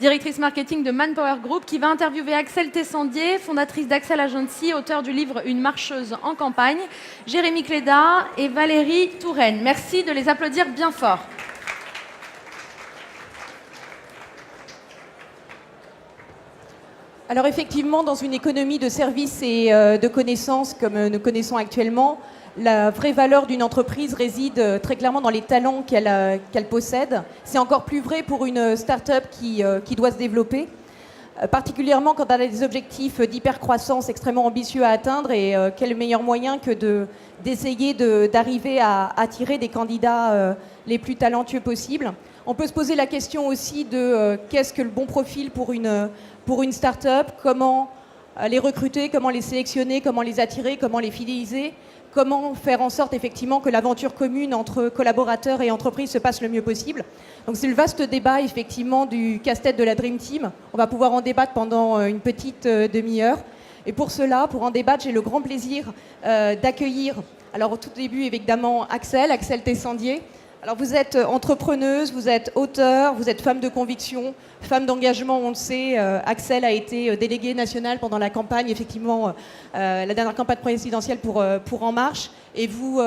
directrice marketing de Manpower Group, qui va interviewer Axelle Tessandier, fondatrice d'Axelle Agency, auteure du livre Une marcheuse en campagne, Jérémy Cléda et Valérie Touraine. Merci de les applaudir bien fort. Alors effectivement, dans une économie de services et de connaissances comme nous connaissons actuellement, la vraie valeur d'une entreprise réside très clairement dans les talents qu'elle possède. C'est encore plus vrai pour une start-up qui doit se développer, particulièrement quand elle a des objectifs d'hypercroissance extrêmement ambitieux à atteindre. Et quel meilleur moyen que d'essayer d'arriver à attirer des candidats les plus talentueux possibles. On peut se poser la question aussi de qu'est-ce que le bon profil pour une start-up, comment les recruter, comment les sélectionner, comment les attirer, comment les fidéliser, comment faire en sorte effectivement que l'aventure commune entre collaborateurs et entreprises se passe le mieux possible. Donc c'est le vaste débat effectivement du casse-tête de la Dream Team. On va pouvoir en débattre pendant une petite demi-heure. Et pour cela, pour en débattre, j'ai le grand plaisir d'accueillir, alors au tout début évidemment Axelle Tessandier. Alors vous êtes entrepreneuse, vous êtes auteure, vous êtes femme de conviction, femme d'engagement, on le sait. Axelle a été déléguée nationale pendant la campagne, effectivement, la dernière campagne présidentielle pour En Marche. Et vous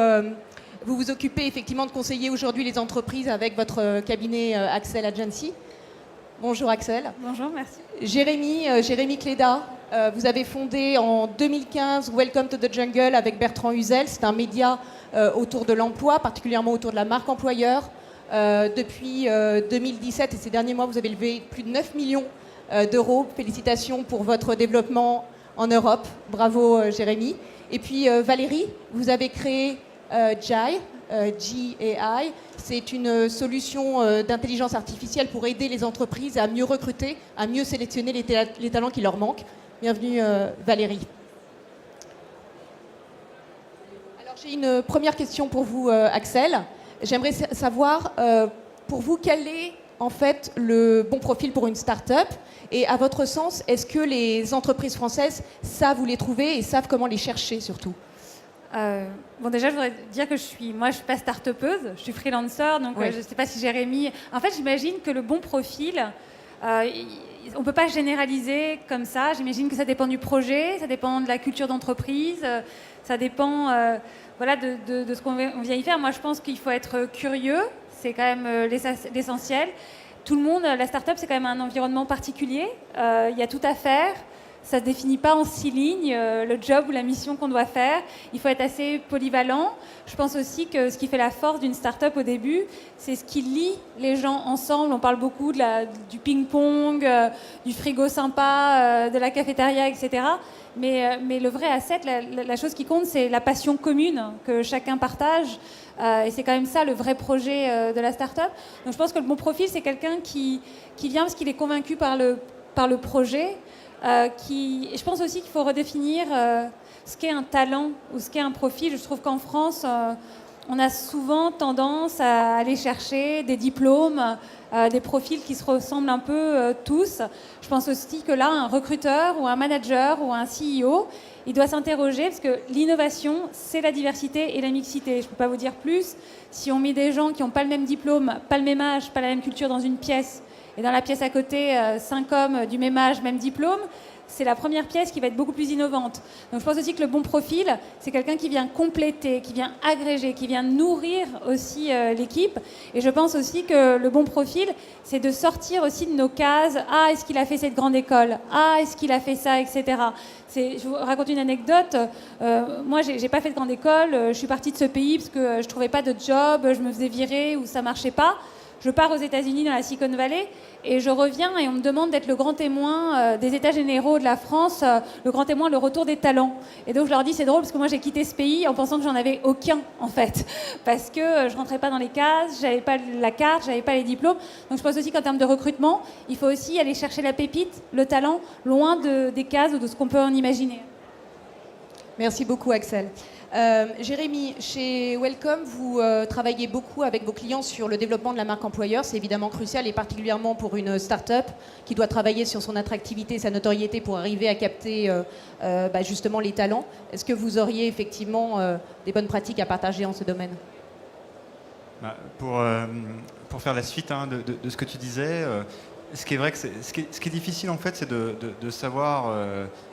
vous occupez effectivement de conseiller aujourd'hui les entreprises avec votre cabinet Axelle Agency. Bonjour Axelle. Bonjour, merci. Jérémy Cléda, vous avez fondé en 2015 Welcome to the Jungle avec Bertrand Huzel. C'est un média autour de l'emploi, particulièrement autour de la marque employeur. Depuis 2017 et ces derniers mois, vous avez levé plus de 9 millions d'euros. Félicitations pour votre développement en Europe. Bravo Jérémy. Et puis Valérie, vous avez créé Jai, J-A-I. C'est une solution d'intelligence artificielle pour aider les entreprises à mieux recruter, à mieux sélectionner les talents qui leur manquent. Bienvenue Valérie. Alors j'ai une première question pour vous Axelle. J'aimerais savoir pour vous quel est en fait le bon profil pour une start-up et à votre sens, est-ce que les entreprises françaises savent où les trouver et savent comment les chercher surtout? Bon, déjà, je voudrais dire que je suis pas start-upeuse, je suis freelancer, donc oui. Je ne sais pas si Jérémy... En fait, j'imagine que le bon profil, on ne peut pas généraliser comme ça. J'imagine que ça dépend du projet, ça dépend de la culture d'entreprise, ça dépend voilà, de ce qu'on vient y faire. Moi, je pense qu'il faut être curieux, c'est quand même l'essentiel. Tout le monde, la start-up, c'est quand même un environnement particulier. Il y a tout à faire. Ça ne se définit pas en 6 lignes, le job ou la mission qu'on doit faire. Il faut être assez polyvalent. Je pense aussi que ce qui fait la force d'une start-up au début, c'est ce qui lie les gens ensemble. On parle beaucoup du ping-pong, du frigo sympa, de la cafétéria, etc. Mais le vrai asset, la chose qui compte, c'est la passion commune que chacun partage. Et c'est quand même ça le vrai projet de la start-up. Donc je pense que le bon profil, c'est quelqu'un qui vient parce qu'il est convaincu par le projet. Je pense aussi qu'il faut redéfinir ce qu'est un talent ou ce qu'est un profil. Je trouve qu'en France, on a souvent tendance à aller chercher des diplômes, des profils qui se ressemblent un peu tous. Je pense aussi que là, un recruteur ou un manager ou un CEO, il doit s'interroger parce que l'innovation, c'est la diversité et la mixité. Je ne peux pas vous dire plus. Si on met des gens qui n'ont pas le même diplôme, pas le même âge, pas la même culture dans une pièce, et dans la pièce à côté, 5 hommes du même âge, même diplôme, c'est la première pièce qui va être beaucoup plus innovante. Donc je pense aussi que le bon profil, c'est quelqu'un qui vient compléter, qui vient agréger, qui vient nourrir aussi l'équipe. Et je pense aussi que le bon profil, c'est de sortir aussi de nos cases. Ah, est-ce qu'il a fait cette grande école? Ah, est-ce qu'il a fait ça, etc. Je vous raconte une anecdote. Moi, j'ai pas fait de grande école. Je suis partie de ce pays parce que je trouvais pas de job, je me faisais virer ou ça marchait pas. Je pars aux États-Unis dans la Silicon Valley et je reviens et on me demande d'être le grand témoin des États généraux de la France, le grand témoin, le retour des talents. Et donc je leur dis c'est drôle parce que moi j'ai quitté ce pays en pensant que j'en avais aucun en fait, parce que je rentrais pas dans les cases, j'avais pas la carte, j'avais pas les diplômes. Donc je pense aussi qu'en termes de recrutement, il faut aussi aller chercher la pépite, le talent, loin des cases ou de ce qu'on peut en imaginer. Merci beaucoup Axelle. Jérémy, chez Welcome, vous travaillez beaucoup avec vos clients sur le développement de la marque employeur. C'est évidemment crucial et particulièrement pour une start-up qui doit travailler sur son attractivité et sa notoriété pour arriver à capter justement les talents. Est-ce que vous auriez effectivement des bonnes pratiques à partager en ce domaine? Pour faire la suite de ce que tu disais, Ce qui est vrai que ce qui est difficile en fait, c'est de savoir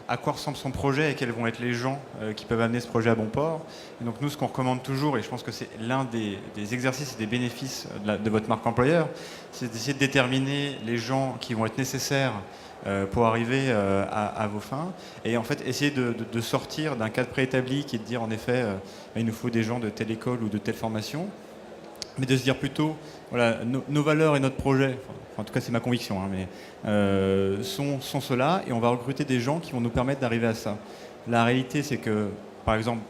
à quoi ressemble son projet et quels vont être les gens qui peuvent amener ce projet à bon port. Et donc nous, ce qu'on recommande toujours, et je pense que c'est l'un des exercices et des bénéfices de votre marque employeur, c'est d'essayer de déterminer les gens qui vont être nécessaires pour arriver à vos fins, et en fait essayer de sortir d'un cadre préétabli qui est de dire en effet il nous faut des gens de telle école ou de telle formation, mais de se dire plutôt voilà, nos valeurs et notre projet, en tout cas c'est ma conviction, hein, mais sont ceux-là, et on va recruter des gens qui vont nous permettre d'arriver à ça. La réalité, c'est que, par exemple,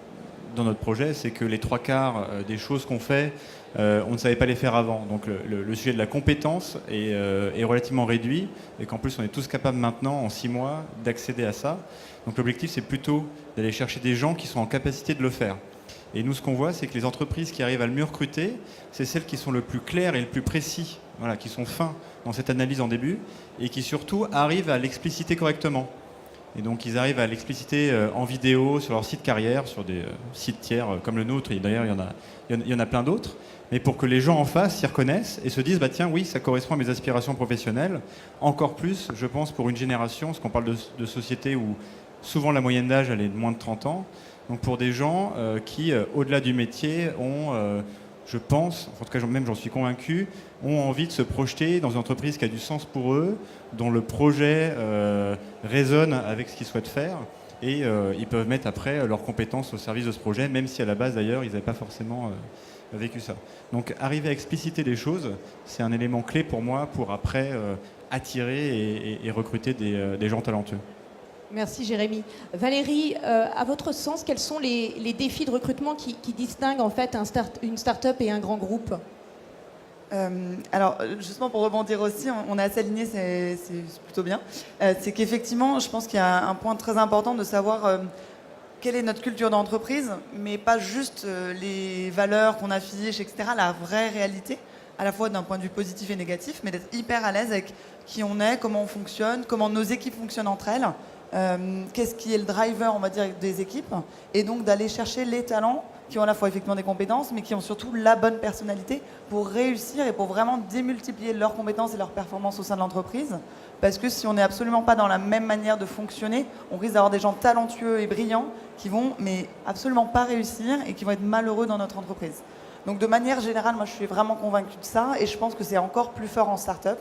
dans notre projet, c'est que les 3/4 des choses qu'on fait, on ne savait pas les faire avant. Donc le sujet de la compétence est relativement réduit, et qu'en plus on est tous capables maintenant, en 6 mois, d'accéder à ça. Donc l'objectif, c'est plutôt d'aller chercher des gens qui sont en capacité de le faire. Et nous, ce qu'on voit, c'est que les entreprises qui arrivent à le mieux recruter, c'est celles qui sont le plus claires et le plus précis, voilà, qui sont fins dans cette analyse en début, et qui surtout arrivent à l'expliciter correctement. Et donc ils arrivent à l'expliciter en vidéo, sur leur site carrière, sur des sites tiers comme le nôtre, et d'ailleurs il y en a plein d'autres, mais pour que les gens en face s'y reconnaissent et se disent bah tiens oui, ça correspond à mes aspirations professionnelles. Encore plus, je pense, pour une génération, parce qu'on parle de société où souvent la moyenne d'âge elle est de moins de 30 ans, donc pour des gens qui, au-delà du métier, ont, je pense, en tout cas même j'en suis convaincu, ont envie de se projeter dans une entreprise qui a du sens pour eux, dont le projet résonne avec ce qu'ils souhaitent faire, et ils peuvent mettre après leurs compétences au service de ce projet, même si à la base d'ailleurs ils n'avaient pas forcément vécu ça. Donc arriver à expliciter les choses, c'est un élément clé pour moi pour après attirer et recruter des gens talentueux. Merci Jérémy. Valérie, à votre sens, quels sont les défis de recrutement qui distinguent en fait une start-up et un grand groupe ? Alors, justement, pour rebondir aussi, on est assez alignés, c'est plutôt bien. C'est qu'effectivement, je pense qu'il y a un point très important de savoir quelle est notre culture d'entreprise, mais pas juste les valeurs qu'on affiche, etc., la vraie réalité, à la fois d'un point de vue positif et négatif, mais d'être hyper à l'aise avec qui on est, comment on fonctionne, comment nos équipes fonctionnent entre elles, qu'est-ce qui est le driver, on va dire, des équipes, et donc d'aller chercher les talents qui ont à la fois effectivement des compétences, mais qui ont surtout la bonne personnalité pour réussir et pour vraiment démultiplier leurs compétences et leurs performances au sein de l'entreprise. Parce que si on n'est absolument pas dans la même manière de fonctionner, on risque d'avoir des gens talentueux et brillants qui vont mais absolument pas réussir et qui vont être malheureux dans notre entreprise. Donc de manière générale, moi je suis vraiment convaincue de ça, et je pense que c'est encore plus fort en start-up,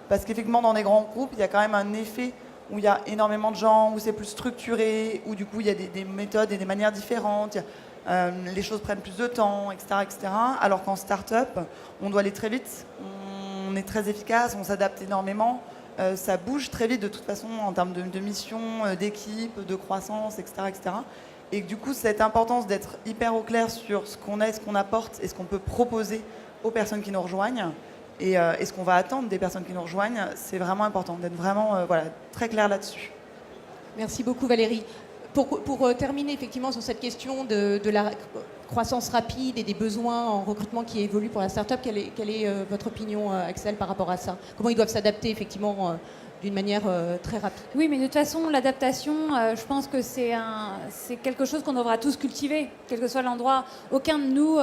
parce qu'effectivement dans des grands groupes, il y a quand même un effet où il y a énormément de gens, où c'est plus structuré, où du coup il y a des méthodes et des manières différentes, les choses prennent plus de temps, etc. etc. Alors qu'en start-up, on doit aller très vite, on est très efficace, on s'adapte énormément, ça bouge très vite de toute façon en termes de mission, d'équipe, de croissance, etc. etc. Et du coup, cette importance d'être hyper au clair sur ce qu'on est, ce qu'on apporte et ce qu'on peut proposer aux personnes qui nous rejoignent, et ce qu'on va attendre des personnes qui nous rejoignent, c'est vraiment important d'être vraiment très clair là-dessus. Merci beaucoup Valérie. Pour terminer effectivement sur cette question de la croissance rapide et des besoins en recrutement qui évoluent pour la start-up, quelle est votre opinion, Axel, par rapport à ça ? Comment ils doivent s'adapter effectivement d'une manière très rapide ? Oui, mais de toute façon, l'adaptation, je pense que c'est quelque chose qu'on devra tous cultiver, quel que soit l'endroit. Aucun de nous...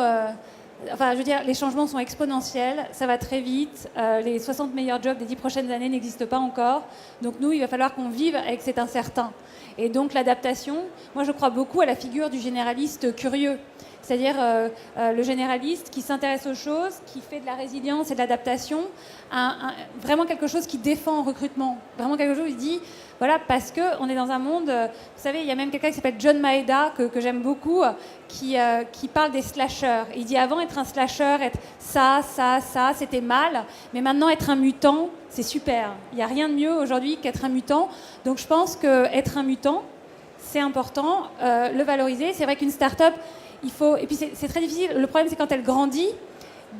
Enfin, je veux dire, les changements sont exponentiels, ça va très vite, les 60 meilleurs jobs des 10 prochaines années n'existent pas encore. Donc nous, il va falloir qu'on vive avec cet incertain. Et donc l'adaptation, moi je crois beaucoup à la figure du généraliste curieux. C'est-à-dire le généraliste qui s'intéresse aux choses, qui fait de la résilience et de l'adaptation, vraiment quelque chose qui défend en recrutement. Vraiment quelque chose qui dit, voilà, parce qu'on est dans un monde... vous savez, il y a même quelqu'un qui s'appelle John Maeda, que j'aime beaucoup, qui parle des slasheurs. Il dit, avant, être un slasher, être ça, c'était mal. Mais maintenant, être un mutant, c'est super. Il n'y a rien de mieux aujourd'hui qu'être un mutant. Donc je pense qu'être un mutant, c'est important. Le valoriser. C'est vrai qu'une start-up... Et puis c'est très difficile, le problème c'est quand elle grandit,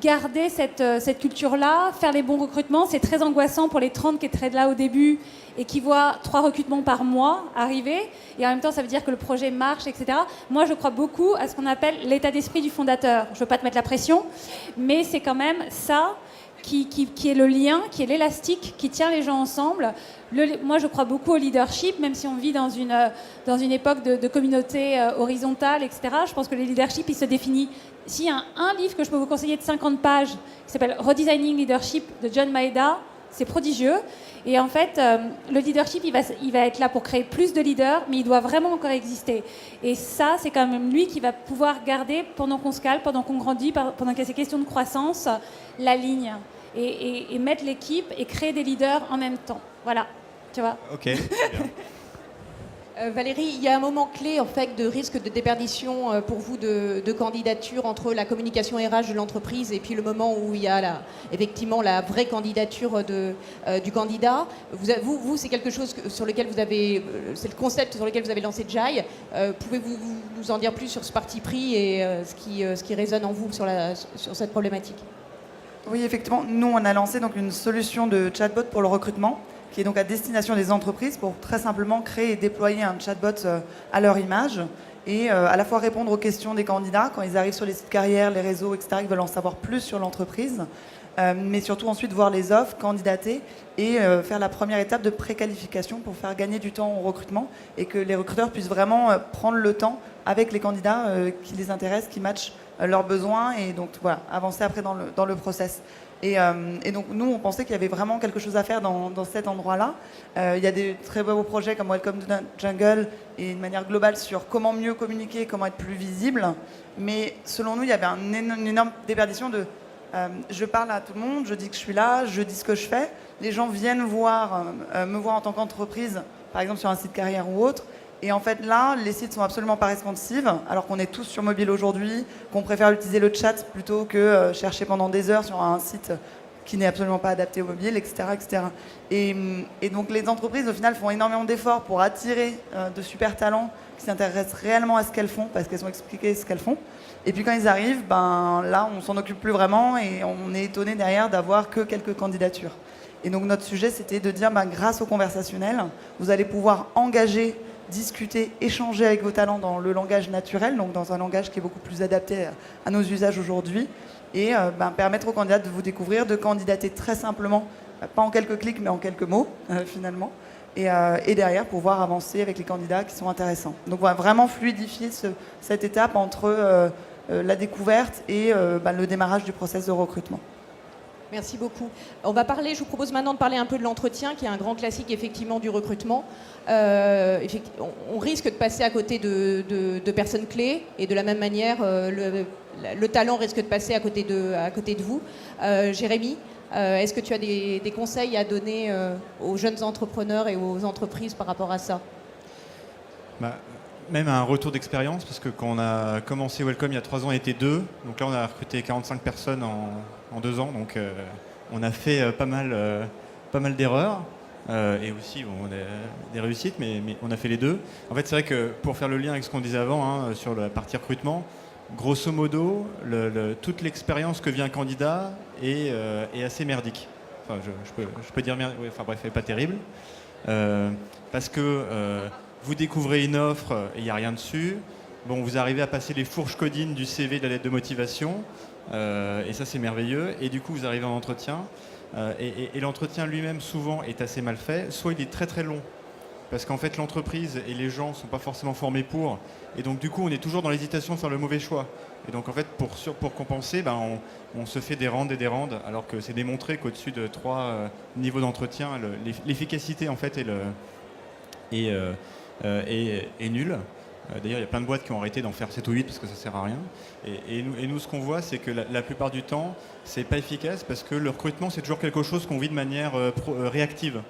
garder cette culture-là, faire les bons recrutements, c'est très angoissant pour les 30 qui étaient là au début et qui voient 3 recrutements par mois arriver, et en même temps ça veut dire que le projet marche, etc. Moi je crois beaucoup à ce qu'on appelle l'état d'esprit du fondateur. Je ne veux pas te mettre la pression, mais c'est quand même ça qui est le lien, qui est l'élastique, qui tient les gens ensemble. Moi, je crois beaucoup au leadership, même si on vit dans une époque de communauté horizontale, etc. Je pense que le leadership, il se définit. S'il y a un livre que je peux vous conseiller de 50 pages, qui s'appelle Redesigning Leadership de John Maeda, c'est prodigieux. Et en fait, le leadership, il va être là pour créer plus de leaders, mais il doit vraiment encore exister. Et ça, c'est quand même lui qui va pouvoir garder, pendant qu'on se cale, pendant qu'on grandit, pendant qu'il y a ces questions de croissance, la ligne. Et mettre l'équipe et créer des leaders en même temps. Voilà, tu vois. Ok, très bien. Valérie, il y a un moment clé en fait de risque de déperdition pour vous de candidature entre la communication RH de l'entreprise et puis le moment où il y a effectivement la vraie candidature du candidat. Vous, c'est quelque chose sur lequel vous avez, c'est le concept sur lequel vous avez lancé Jai. Pouvez-vous nous en dire plus sur ce parti pris et ce qui résonne en vous sur cette problématique? Oui, effectivement, nous, on a lancé donc une solution de chatbot pour le recrutement, qui est donc à destination des entreprises pour très simplement créer et déployer un chatbot à leur image et à la fois répondre aux questions des candidats quand ils arrivent sur les sites carrières, les réseaux, etc., ils veulent en savoir plus sur l'entreprise, mais surtout ensuite voir les offres, candidater et faire la première étape de préqualification pour faire gagner du temps au recrutement et que les recruteurs puissent vraiment prendre le temps avec les candidats qui les intéressent, qui matchent leurs besoins et donc voilà, avancer après dans le process. Et donc nous, on pensait qu'il y avait vraiment quelque chose à faire dans cet endroit-là. Il y a des très beaux projets comme Welcome to the Jungle et une manière globale sur comment mieux communiquer, comment être plus visible. Mais selon nous, il y avait une énorme déperdition de je parle à tout le monde, je dis que je suis là, je dis ce que je fais. Les gens viennent me voir en tant qu'entreprise, par exemple sur un site carrière ou autre. Et en fait, là, les sites sont absolument pas responsives, alors qu'on est tous sur mobile aujourd'hui, qu'on préfère utiliser le chat plutôt que chercher pendant des heures sur un site qui n'est absolument pas adapté au mobile, etc. etc. Et donc, les entreprises, au final, font énormément d'efforts pour attirer de super talents qui s'intéressent réellement à ce qu'elles font, parce qu'elles ont expliqué ce qu'elles font. Et puis, quand ils arrivent, là, on s'en occupe plus vraiment et on est étonné derrière d'avoir que quelques candidatures. Et donc, notre sujet, c'était de dire, grâce au conversationnel, vous allez pouvoir engager, discuter, échanger avec vos talents dans le langage naturel, donc dans un langage qui est beaucoup plus adapté à nos usages aujourd'hui, et permettre aux candidats de vous découvrir, de candidater très simplement, pas en quelques clics, mais en quelques mots, finalement, et derrière pouvoir avancer avec les candidats qui sont intéressants. Donc voilà, vraiment fluidifier cette étape entre la découverte et le démarrage du process de recrutement. Merci beaucoup. Je vous propose maintenant de parler un peu de l'entretien, qui est un grand classique effectivement du recrutement. On risque de passer à côté de personnes clés, et de la même manière, le talent risque de passer à côté de vous. Jérémy, est-ce que tu as des conseils à donner aux jeunes entrepreneurs et aux entreprises par rapport à ça? Même un retour d'expérience, parce que quand on a commencé Welcome il y a 3 ans, on était 2. Donc là, on a recruté 45 personnes en 2 ans. Donc on a fait pas mal d'erreurs. Et aussi des réussites, mais on a fait les deux. En fait, c'est vrai que pour faire le lien avec ce qu'on disait avant sur la partie recrutement, grosso modo, toute l'expérience que vit un candidat est assez merdique. Enfin, je peux dire merdique, enfin bref, elle n'est pas terrible. Parce que vous découvrez une offre et il n'y a rien dessus. Bon, vous arrivez à passer les fourches codines du CV, de la lettre de motivation. Et ça, c'est merveilleux. Et du coup, vous arrivez en entretien. Et l'entretien lui-même, souvent, est assez mal fait. Soit il est très très long, parce qu'en fait, l'entreprise et les gens ne sont pas forcément formés pour. Et donc, du coup, on est toujours dans l'hésitation de faire le mauvais choix. Et donc, en fait, pour compenser, on se fait des rounds et des rounds, alors que c'est démontré qu'au-dessus de 3 niveaux d'entretien, l'efficacité, en fait, est nulle. D'ailleurs, il y a plein de boîtes qui ont arrêté d'en faire 7 ou 8 parce que ça ne sert à rien. Et nous, ce qu'on voit, c'est que la plupart du temps, c'est pas efficace parce que le recrutement, c'est toujours quelque chose qu'on vit de manière réactive.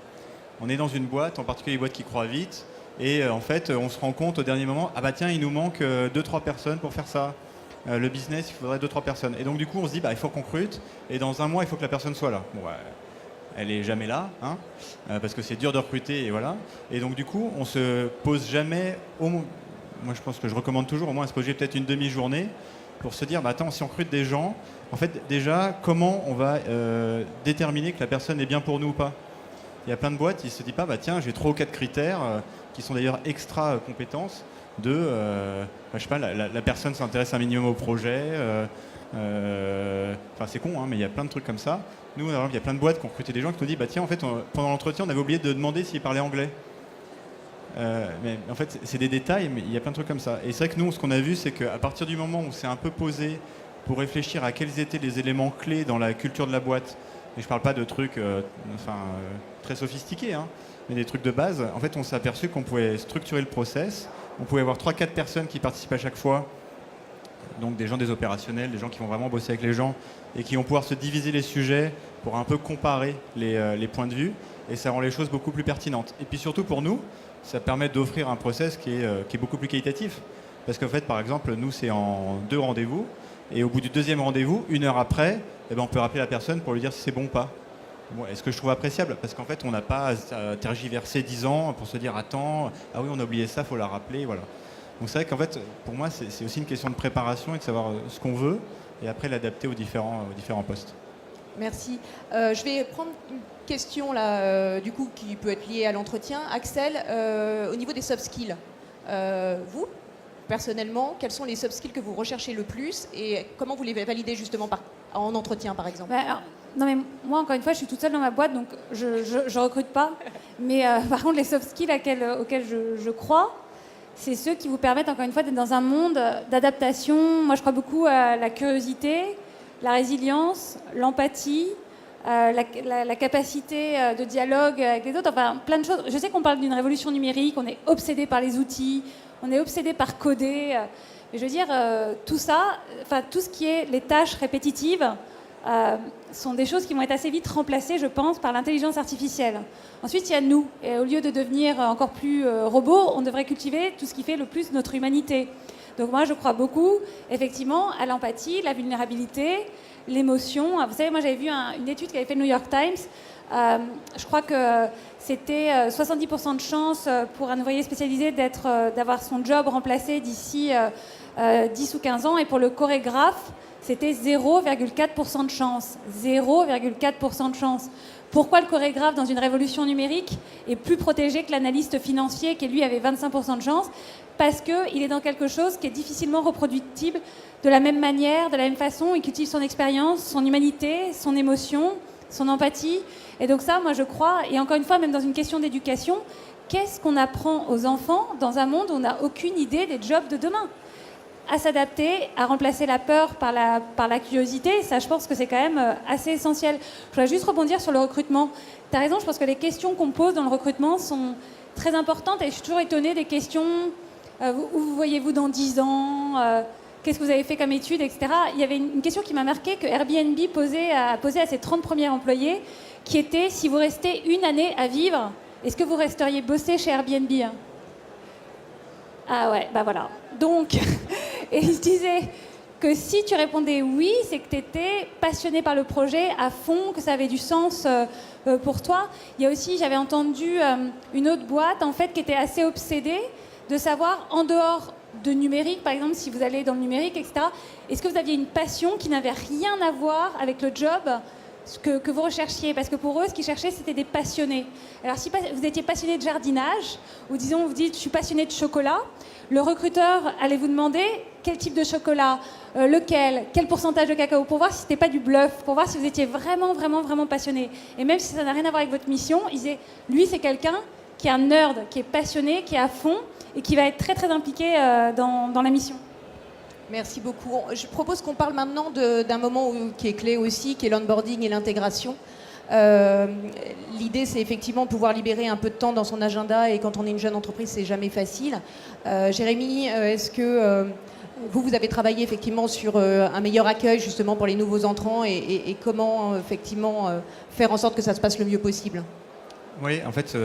On est dans une boîte, en particulier les boîtes qui croient vite, et en fait, on se rend compte au dernier moment, tiens, il nous manque 2-3 personnes pour faire ça. Le business, il faudrait 2-3 personnes. Et donc, du coup, on se dit, il faut qu'on recrute, et dans un mois, il faut que la personne soit là. Bon, elle est jamais là, parce que c'est dur de recruter, et voilà. Et donc, du coup, on se pose jamais moi, je pense que je recommande toujours au moins à se poser peut-être une demi-journée pour se dire, attends, si on recrute des gens, en fait, déjà, comment on va déterminer que la personne est bien pour nous ou pas? Il y a plein de boîtes, ils ne se disent pas, tiens, j'ai 3 ou 4 critères qui sont d'ailleurs extra compétences de, je sais pas, la personne s'intéresse un minimum au projet. Enfin, c'est con, mais il y a plein de trucs comme ça. Nous, il y a plein de boîtes qui ont recruté des gens qui nous disent, tiens, en fait, pendant l'entretien, on avait oublié de demander s'ils parlaient anglais. Mais en fait, c'est des détails, mais il y a plein de trucs comme ça. Et c'est vrai que nous, ce qu'on a vu, c'est qu'à partir du moment où on s'est un peu posé pour réfléchir à quels étaient les éléments clés dans la culture de la boîte, Et je parle pas de trucs très sophistiqués, hein, mais des trucs de base. En fait, on s'est aperçu qu'on pouvait structurer le process. On pouvait avoir 3-4 personnes qui participent à chaque fois. Donc des gens des opérationnels, des gens qui vont vraiment bosser avec les gens et qui vont pouvoir se diviser les sujets pour un peu comparer les points de vue. Et ça rend les choses beaucoup plus pertinentes. Et puis surtout pour nous, ça permet d'offrir un process qui est beaucoup plus qualitatif. Parce qu'en fait, par exemple, nous, c'est en 2 rendez-vous. Et au bout du 2e rendez-vous, 1 heure après, eh ben, on peut rappeler la personne pour lui dire si c'est bon ou pas. Bon, est-ce que je trouve appréciable? Parce qu'en fait, on n'a pas à tergiverser 10 ans pour se dire attends, ah oui, on a oublié ça, il faut la rappeler. Voilà. Donc c'est vrai qu'en fait, pour moi, c'est aussi une question de préparation et de savoir ce qu'on veut et après l'adapter aux différents postes. Merci. Je vais prendre une question là, du coup, qui peut être liée à l'entretien. Axel, au niveau des soft skills, vous, personnellement, quels sont les soft skills que vous recherchez le plus et comment vous les validez justement en entretien, par exemple? Non mais moi, encore une fois, je suis toute seule dans ma boîte, donc je recrute pas. Mais par contre, les soft skills auxquels je crois, c'est ceux qui vous permettent, encore une fois, d'être dans un monde d'adaptation. Moi, je crois beaucoup à la curiosité, la résilience, l'empathie, la capacité de dialogue avec les autres, enfin, plein de choses. Je sais qu'on parle d'une révolution numérique, on est obsédé par les outils, on est obsédé par coder. Mais je veux dire, tout ça, tout ce qui est les tâches répétitives, sont des choses qui vont être assez vite remplacées, je pense, par l'intelligence artificielle. Ensuite, il y a nous. Et au lieu de devenir encore plus robots, on devrait cultiver tout ce qui fait le plus notre humanité. Donc moi, je crois beaucoup, effectivement, à l'empathie, la vulnérabilité, l'émotion. Vous savez, moi, j'avais vu une étude qu'avait fait le New York Times. Je crois que c'était 70% de chance pour un ouvrier spécialisé d'avoir son job remplacé d'ici 10 ou 15 ans. Et pour le chorégraphe, c'était 0,4% de chance. 0,4% de chance. Pourquoi le chorégraphe, dans une révolution numérique, est plus protégé que l'analyste financier, qui lui avait 25% de chance? Parce qu'il est dans quelque chose qui est difficilement reproductible de la même manière, de la même façon. Il cultive son expérience, son humanité, son émotion, son empathie. Et donc ça, moi, je crois, et encore une fois, même dans une question d'éducation, qu'est-ce qu'on apprend aux enfants dans un monde où on n'a aucune idée des jobs de demain? À s'adapter, à remplacer la peur par la curiosité, ça, je pense que c'est quand même assez essentiel. Je voudrais juste rebondir sur le recrutement. Tu as raison, je pense que les questions qu'on pose dans le recrutement sont très importantes et je suis toujours étonnée des questions où vous voyez-vous dans 10 ans, qu'est-ce que vous avez fait comme études, etc. Il y avait une question qui m'a marquée que Airbnb a posée à ses 30 premiers employés, qui était: si vous restez 1 année à vivre, est-ce que vous resteriez bosser chez Airbnb? Ah ouais, bah voilà. Donc, et il disait que si tu répondais oui, c'est que tu étais passionné par le projet à fond, que ça avait du sens pour toi. Il y a aussi, j'avais entendu une autre boîte, en fait, qui était assez obsédée de savoir, en dehors de numérique, par exemple, si vous allez dans le numérique, etc., est-ce que vous aviez une passion qui n'avait rien à voir avec le job que vous recherchiez? Parce que pour eux, ce qu'ils cherchaient, c'était des passionnés. Alors, si vous étiez passionné de jardinage, ou disons, vous dites, je suis passionné de chocolat, le recruteur allait vous demander quel type de chocolat, lequel, quel pourcentage de cacao, pour voir si ce n'était pas du bluff, pour voir si vous étiez vraiment, vraiment, vraiment passionné. Et même si ça n'a rien à voir avec votre mission, il disait, lui, c'est quelqu'un qui est un nerd, qui est passionné, qui est à fond, et qui va être très, très impliqué dans la mission. Merci beaucoup. Je propose qu'on parle maintenant d'un moment qui est clé aussi, qui est l'onboarding et l'intégration. L'idée, c'est effectivement pouvoir libérer un peu de temps dans son agenda, et quand on est une jeune entreprise, c'est jamais facile. Jérémy, est-ce que vous avez travaillé effectivement sur un meilleur accueil justement pour les nouveaux entrants et comment effectivement faire en sorte que ça se passe le mieux possible? Oui, en fait,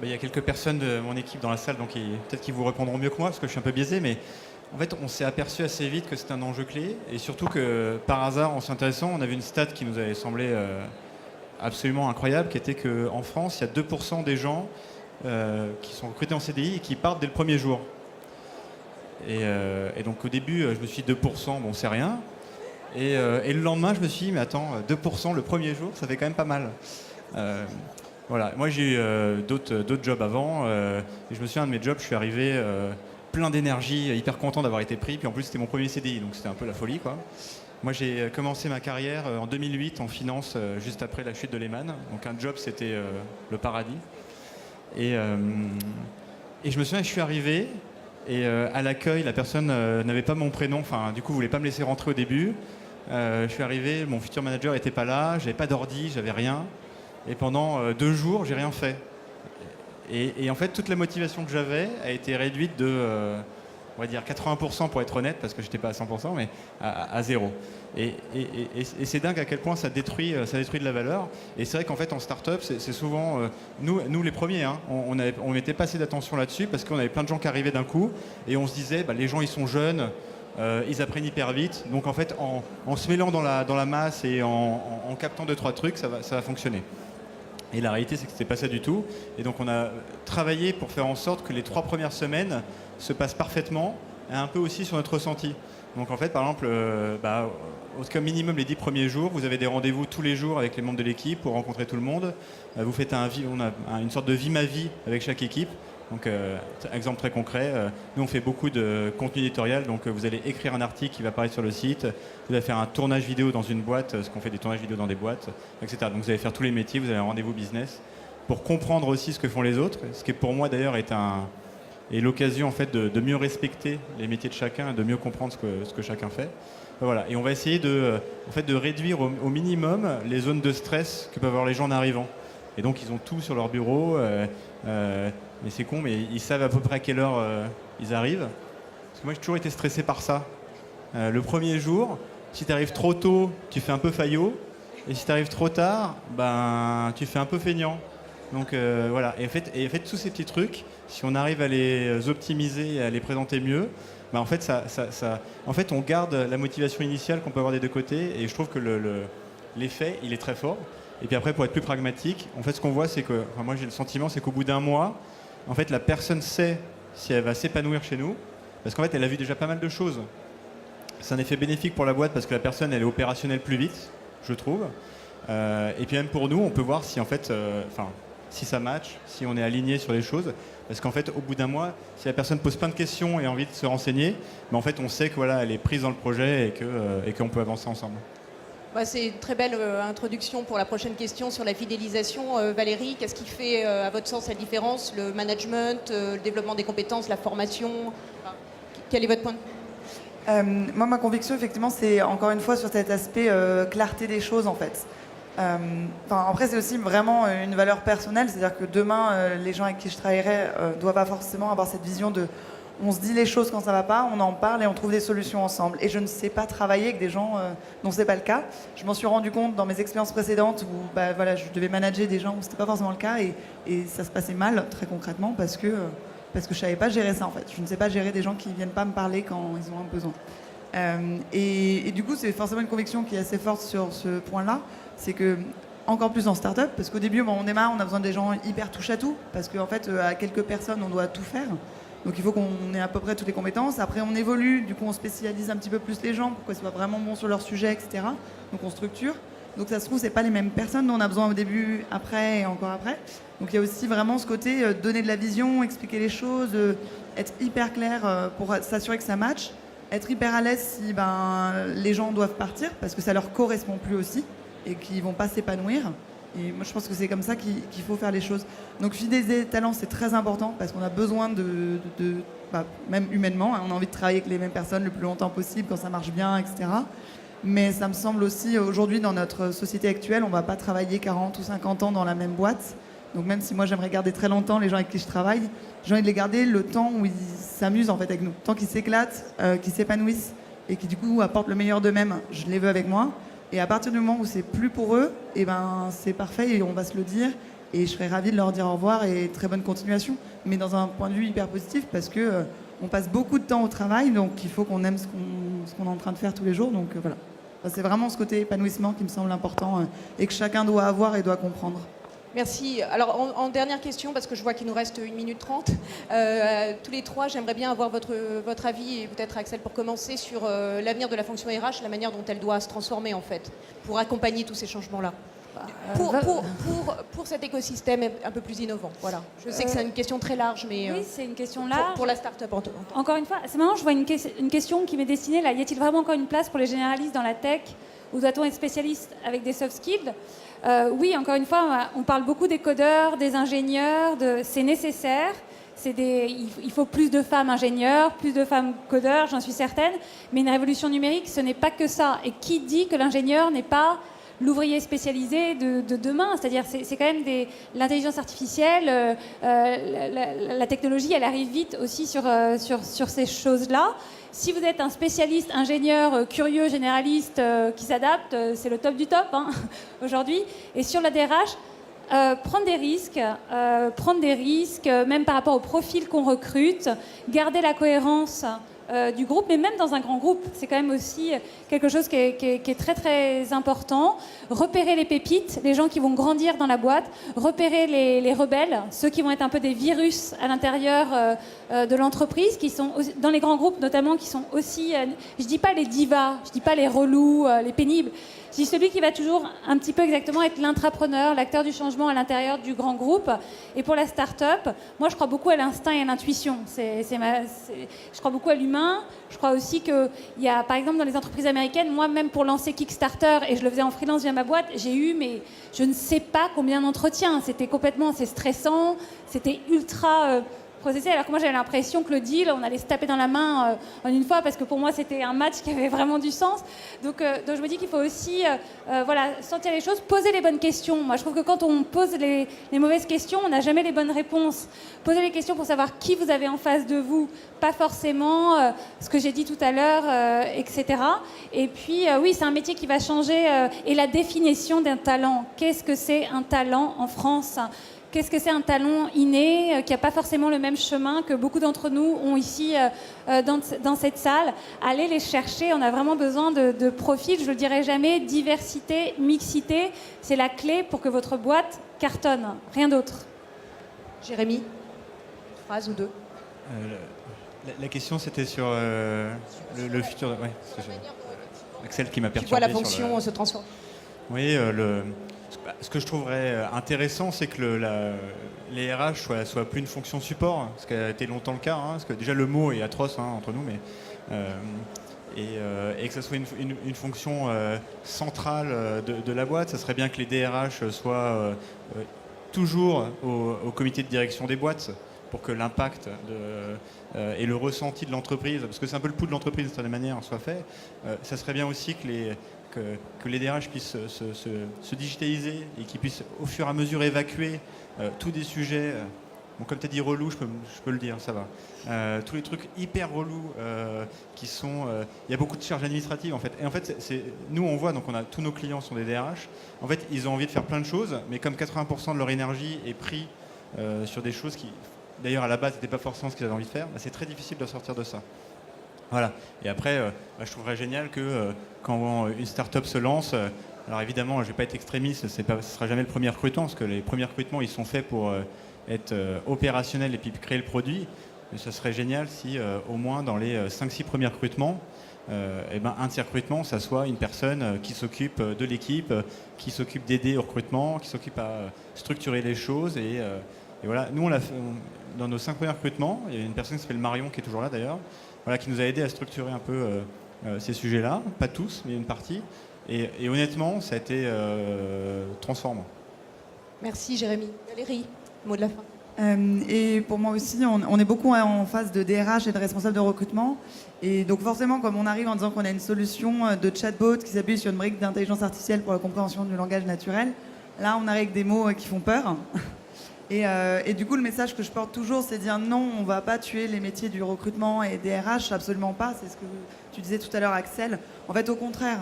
il y a quelques personnes de mon équipe dans la salle, donc peut-être qu'ils vous répondront mieux que moi, parce que je suis un peu biaisé, mais en fait, on s'est aperçu assez vite que c'était un enjeu clé, et surtout que, par hasard, en s'intéressant, on avait une stat qui nous avait semblé absolument incroyable, qui était qu'en France, il y a 2% des gens qui sont recrutés en CDI et qui partent dès le premier jour. Et donc, au début, je me suis dit 2%, bon, c'est rien. Et le lendemain, je me suis dit, mais attends, 2% le premier jour, ça fait quand même pas mal. Voilà. Moi, j'ai eu d'autres jobs avant, et je me souviens, un de mes jobs, je suis arrivé plein d'énergie, hyper content d'avoir été pris, puis en plus, c'était mon premier CDI, donc c'était un peu la folie, quoi. Moi, j'ai commencé ma carrière en 2008 en finance, juste après la chute de Lehman. Donc un job, c'était le paradis. Et je me souviens, je suis arrivé, et à l'accueil, la personne n'avait pas mon prénom, enfin, du coup, voulait pas me laisser rentrer au début. Je suis arrivé, mon futur manager n'était pas là, j'avais pas d'ordi, j'avais rien. Et pendant 2 jours, j'ai rien fait. Et en fait, toute la motivation que j'avais a été réduite de, on va dire 80% pour être honnête, parce que j'étais pas à 100%, mais à 0. Et c'est dingue à quel point ça détruit de la valeur. Et c'est vrai qu'en fait, en start-up, c'est souvent, nous les premiers, hein, on mettait pas assez d'attention là-dessus, parce qu'on avait plein de gens qui arrivaient d'un coup, et on se disait, bah, les gens ils sont jeunes, ils apprennent hyper vite. Donc en fait, en se mêlant dans la masse et en captant 2-3 trucs, ça va fonctionner. Et la réalité, c'est que c'était pas ça du tout. Et donc on a travaillé pour faire en sorte que les 3 premières semaines se passent parfaitement, et un peu aussi sur notre ressenti. Donc en fait, par exemple, au cas minimum les 10 premiers jours, vous avez des rendez-vous tous les jours avec les membres de l'équipe pour rencontrer tout le monde. Vous faites on a une sorte de vie ma vie avec chaque équipe. Donc, exemple très concret, nous on fait beaucoup de contenu éditorial, donc vous allez écrire un article qui va apparaître sur le site, vous allez faire un tournage vidéo dans une boîte, parce qu'on fait des tournages vidéo dans des boîtes, etc. Donc vous allez faire tous les métiers, vous avez un rendez-vous business, pour comprendre aussi ce que font les autres, ce qui pour moi d'ailleurs est l'occasion en fait de mieux respecter les métiers de chacun et de mieux comprendre ce que chacun fait. Voilà. Et on va essayer de réduire au minimum les zones de stress que peuvent avoir les gens en arrivant. Et donc ils ont tout sur leur bureau, mais c'est con, mais ils savent à peu près à quelle heure ils arrivent. Parce que moi j'ai toujours été stressé par ça. Le premier jour, si tu arrives trop tôt, tu fais un peu faillot, et si tu arrives trop tard, ben tu fais un peu feignant. Donc voilà, et en fait tous ces petits trucs, si on arrive à les optimiser et à les présenter mieux, ben en fait en fait on garde la motivation initiale qu'on peut avoir des deux côtés, et je trouve que l'effet il est très fort. Et puis après, pour être plus pragmatique, en fait ce qu'on voit, c'est que, moi j'ai le sentiment, c'est qu'au bout d'un mois, en fait la personne sait si elle va s'épanouir chez nous, parce qu'en fait elle a vu déjà pas mal de choses. C'est un effet bénéfique pour la boîte parce que la personne elle est opérationnelle plus vite, je trouve. Et puis même pour nous, on peut voir si en fait, si ça match, si on est aligné sur les choses. Parce qu'en fait, au bout d'un mois, si la personne pose plein de questions et a envie de se renseigner, en fait, on sait que voilà, elle est prise dans le projet et qu'on peut avancer ensemble. C'est une très belle introduction pour la prochaine question sur la fidélisation. Valérie, qu'est-ce qui fait, à votre sens, la différence? Le management, le développement des compétences, la formation? Quel est votre point de vue? Moi, ma conviction, effectivement, c'est encore une fois sur cet aspect clarté des choses, en fait. Après, c'est aussi vraiment une valeur personnelle, c'est-à-dire que demain, les gens avec qui je travaillerai doivent pas forcément avoir cette vision de on se dit les choses quand ça va pas, on en parle et on trouve des solutions ensemble. Et je ne sais pas travailler avec des gens dont c'est pas le cas. Je m'en suis rendu compte dans mes expériences précédentes où je devais manager des gens où c'était pas forcément le cas, et ça se passait mal très concrètement parce que je savais pas gérer ça en fait. Je ne sais pas gérer des gens qui viennent pas me parler quand ils ont un besoin. Et du coup, c'est forcément une conviction qui est assez forte sur ce point-là. C'est que, encore plus en start-up, parce qu'au début, on démarre, on a besoin des gens hyper touche à tout, parce qu'en fait, à quelques personnes, on doit tout faire. Donc il faut qu'on ait à peu près toutes les compétences. Après, on évolue, du coup, on spécialise un petit peu plus les gens pour qu'ils soient vraiment bons sur leur sujet, etc. Donc on structure. Donc ça se trouve, c'est pas les mêmes personnes dont on a besoin au début, après et encore après. Donc il y a aussi vraiment ce côté donner de la vision, expliquer les choses, être hyper clair pour s'assurer que ça match, être hyper à l'aise si les gens doivent partir parce que ça leur correspond plus aussi et qu'ils vont pas s'épanouir. Et moi, je pense que c'est comme ça qu'il faut faire les choses. Donc, fidéliser les talents, c'est très important parce qu'on a besoin même humainement, on a envie de travailler avec les mêmes personnes le plus longtemps possible quand ça marche bien, etc. Mais ça me semble aussi, aujourd'hui, dans notre société actuelle, on ne va pas travailler 40 ou 50 ans dans la même boîte. Donc, même si moi, j'aimerais garder très longtemps les gens avec qui je travaille, j'ai envie de les garder le temps où ils s'amusent en fait avec nous. Tant qu'ils s'éclatent, qu'ils s'épanouissent et qui, du coup, apportent le meilleur d'eux-mêmes, je les veux avec moi. Et à partir du moment où c'est plus pour eux, c'est parfait et on va se le dire. Et je serais ravie de leur dire au revoir et très bonne continuation. Mais dans un point de vue hyper positif parce que on passe beaucoup de temps au travail, donc il faut qu'on aime ce qu'on est en train de faire tous les jours. Donc voilà. C'est vraiment ce côté épanouissement qui me semble important et que chacun doit avoir et doit comprendre. Merci. Alors, en dernière question, parce que je vois qu'il nous reste 1 minute 30, tous les trois, j'aimerais bien avoir votre avis, et peut-être Axel pour commencer, sur l'avenir de la fonction RH, la manière dont elle doit se transformer, en fait, pour accompagner tous ces changements-là. Pour cet écosystème un peu plus innovant. Voilà. Je sais que c'est une question très large, mais oui, c'est une question large. Pour la start-up en tout cas. Encore une fois, c'est maintenant je vois une question qui m'est destinée là. Y a-t-il vraiment encore une place pour les généralistes dans la tech, ou doit-on être spécialiste avec des soft skills? Oui, encore une fois, on parle beaucoup des codeurs, des ingénieurs, c'est nécessaire. Il faut plus de femmes ingénieurs, plus de femmes codeurs, j'en suis certaine. Mais une révolution numérique, ce n'est pas que ça. Et qui dit que l'ingénieur n'est pas l'ouvrier spécialisé de demain? C'est-à-dire, c'est quand même l'intelligence artificielle, la technologie, elle arrive vite aussi sur ces choses-là. Si vous êtes un spécialiste, ingénieur, curieux, généraliste, qui s'adapte, c'est le top du top aujourd'hui. Et sur la DRH, prendre des risques, même par rapport au profil qu'on recrute, garder la cohérence du groupe, mais même dans un grand groupe, c'est quand même aussi quelque chose qui est très très important. Repérer les pépites, les gens qui vont grandir dans la boîte, repérer les rebelles, ceux qui vont être un peu des virus à l'intérieur de l'entreprise, qui sont dans les grands groupes notamment, qui sont aussi, je dis pas les divas, je dis pas les relous, les pénibles, je dis celui qui va toujours un petit peu exactement être l'intrapreneur, l'acteur du changement à l'intérieur du grand groupe. Et pour la start-up, moi je crois beaucoup à l'instinct et à l'intuition. Je crois beaucoup à l'humain. Je crois aussi qu'il y a, par exemple, dans les entreprises américaines, moi-même pour lancer Kickstarter, et je le faisais en freelance via ma boîte, j'ai eu, mais je ne sais pas combien d'entretiens. C'était c'est stressant, c'était ultra processé, alors que moi j'avais l'impression que le deal, on allait se taper dans la main en une fois, parce que pour moi c'était un match qui avait vraiment du sens. Donc je me dis qu'il faut aussi sentir les choses, poser les bonnes questions. Moi je trouve que quand on pose les mauvaises questions, on n'a jamais les bonnes réponses. Posez les questions pour savoir qui vous avez en face de vous, pas forcément ce que j'ai dit tout à l'heure, etc. Et puis oui, c'est un métier qui va changer, et la définition d'un talent. Qu'est-ce que c'est un talent en France ? Qu'est-ce que c'est un talent inné, qui n'a pas forcément le même chemin que beaucoup d'entre nous ont ici dans cette salle? Allez les chercher, on a vraiment besoin de profils, je ne le dirai jamais, diversité, mixité, c'est la clé pour que votre boîte cartonne, rien d'autre. Jérémy, une phrase ou deux. La question c'était sur le futur. Ouais, Axel qui m'a perturbé. Tu vois la fonction se transformer. Oui, ce que je trouverais intéressant, c'est que les RH soient plus une fonction support, ce qui a été longtemps le cas, parce que déjà le mot est atroce entre nous, mais et que ça soit une fonction centrale de la boîte. Ça serait bien que les DRH soient toujours au comité de direction des boîtes, pour que l'impact et le ressenti de l'entreprise, parce que c'est un peu le pouls de l'entreprise de certaine manière, soit fait. Ça serait bien aussi que les DRH puissent se digitaliser et qu'ils puissent au fur et à mesure évacuer tous des sujets, comme tu as dit relous, je peux le dire, ça va. Tous les trucs hyper relous qui sont... Il y a beaucoup de charges administratives en fait. Et en fait, nous on voit, donc tous nos clients sont des DRH. En fait, ils ont envie de faire plein de choses, mais comme 80% de leur énergie est pris sur des choses qui, d'ailleurs à la base, n'étaient pas forcément ce qu'ils avaient envie de faire, c'est très difficile de sortir de ça. Voilà. Et après, je trouverais génial que quand une start-up se lance, alors évidemment, je ne vais pas être extrémiste, ce ne sera jamais le premier recrutement, parce que les premiers recrutements, ils sont faits pour être opérationnels et puis créer le produit. Mais ça serait génial si, au moins, dans les 5-6 premiers recrutements, un de ces recrutements, ça soit une personne qui s'occupe de l'équipe, qui s'occupe d'aider au recrutement, qui s'occupe à structurer les choses. Et voilà. Nous, dans nos 5 premiers recrutements, il y a une personne qui s'appelle Marion, qui est toujours là d'ailleurs, qui nous a aidé à structurer un peu ces sujets-là. Pas tous, mais une partie. Et honnêtement, ça a été transformant. Merci Jérémy. Valérie, mot de la fin. Et pour moi aussi, on est beaucoup en phase de DRH et de responsable de recrutement. Et donc forcément, comme on arrive en disant qu'on a une solution de chatbot qui s'appuie sur une brique d'intelligence artificielle pour la compréhension du langage naturel, là on arrive avec des mots qui font peur. Et du coup, le message que je porte toujours, c'est de dire non, on ne va pas tuer les métiers du recrutement et des RH, absolument pas. C'est ce que tu disais tout à l'heure, Axel. En fait, au contraire,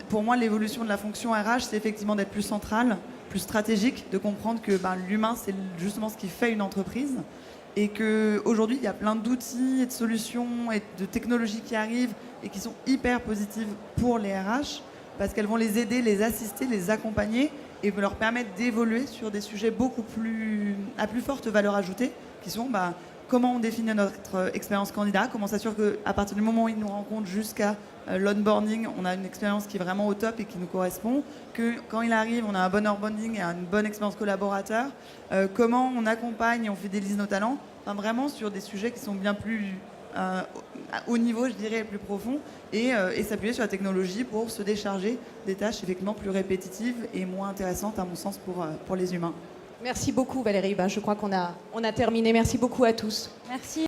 pour moi, l'évolution de la fonction RH, c'est effectivement d'être plus centrale, plus stratégique, de comprendre que l'humain, c'est justement ce qui fait une entreprise. Et qu'aujourd'hui, il y a plein d'outils et de solutions et de technologies qui arrivent et qui sont hyper positives pour les RH, parce qu'elles vont les aider, les assister, les accompagner et leur permettre d'évoluer sur des sujets à plus forte valeur ajoutée, qui sont comment on définit notre expérience candidat, comment on s'assure qu'à partir du moment où ils nous rencontrent jusqu'à l'onboarding, on a une expérience qui est vraiment au top et qui nous correspond, que quand il arrive, on a un bon onboarding et une bonne expérience collaborateur, comment on accompagne et on fidélise nos talents, vraiment sur des sujets qui sont bien plus au niveau, je dirais, plus profond, et s'appuyer sur la technologie pour se décharger des tâches effectivement plus répétitives et moins intéressantes, à mon sens, pour les humains. Merci beaucoup Valérie. Je crois qu'on a terminé. Merci beaucoup à tous. Merci.